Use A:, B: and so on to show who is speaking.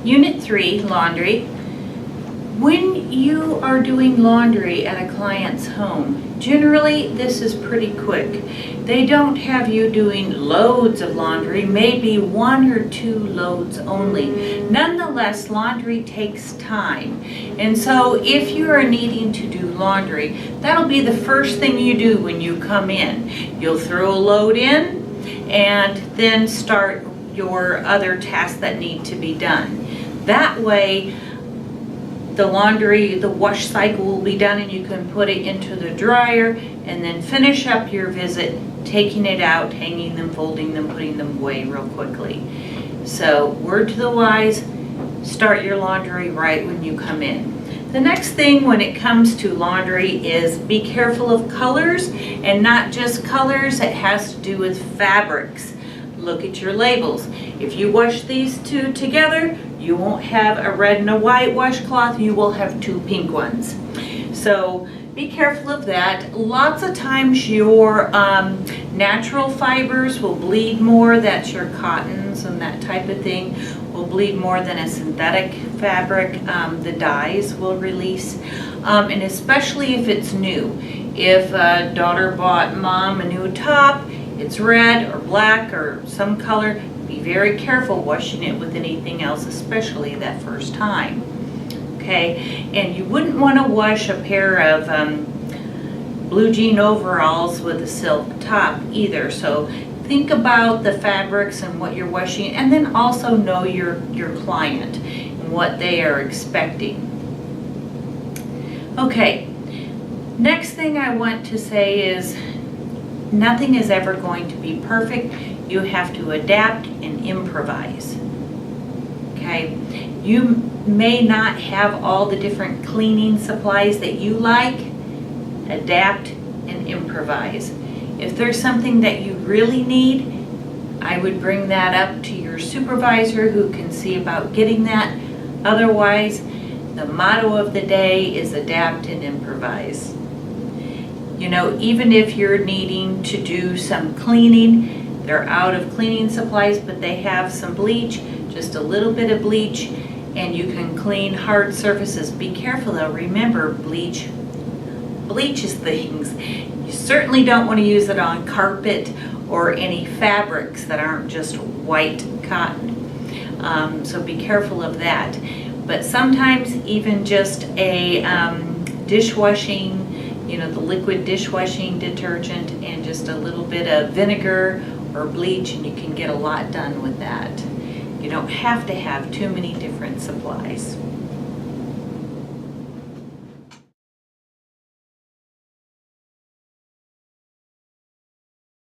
A: Unit 3, laundry. When you are doing laundry at a client's home, generally this is pretty quick. They don't have you doing loads of laundry, maybe 1 or 2 loads only. Nonetheless, laundry takes time. And so if you are needing to do laundry, that'll be the first thing you do when you come in. You'll throw a load in and then start your other tasks that need to be done. That way, the laundry, the wash cycle will be done and you can put it into the dryer and then finish up your visit, taking it out, hanging them, folding them, putting them away real quickly. So, word to the wise, start your laundry right when you come in. The next thing when it comes to laundry is be careful of colors, and not just colors, it has to do with fabrics. Look at your labels. If you wash these two together, you won't have a red and a white washcloth, you will have 2 pink ones. So be careful of that. Lots of times your natural fibers will bleed more, that's your cottons and that type of thing, will bleed more than a synthetic fabric. The dyes will release, and especially if it's new. If a daughter bought mom a new top, it's red or black or some color, be very careful washing it with anything else, especially that first time. Okay, and you wouldn't want to wash a pair of blue jean overalls with a silk top either. So think about the fabrics and what you're washing, and then also know your client and what they are expecting. Okay, next thing I want to say is nothing is ever going to be perfect. You have to adapt and improvise. Okay, you may not have all the different cleaning supplies that you like. Adapt and improvise. If there's something that you really need, I would bring that up to your supervisor who can see about getting that. Otherwise, the motto of the day is adapt and improvise. You know, even if you're needing to do some cleaning, they're out of cleaning supplies, but they have some bleach, just a little bit of bleach, and you can clean hard surfaces. Be careful though, remember bleach is things. You certainly don't want to use it on carpet or any fabrics that aren't just white cotton. So be careful of that. But sometimes even just a dishwashing, you know, the liquid dishwashing detergent and just a little bit of vinegar or bleach, and you can get a lot done with that. You don't have to have too many different supplies.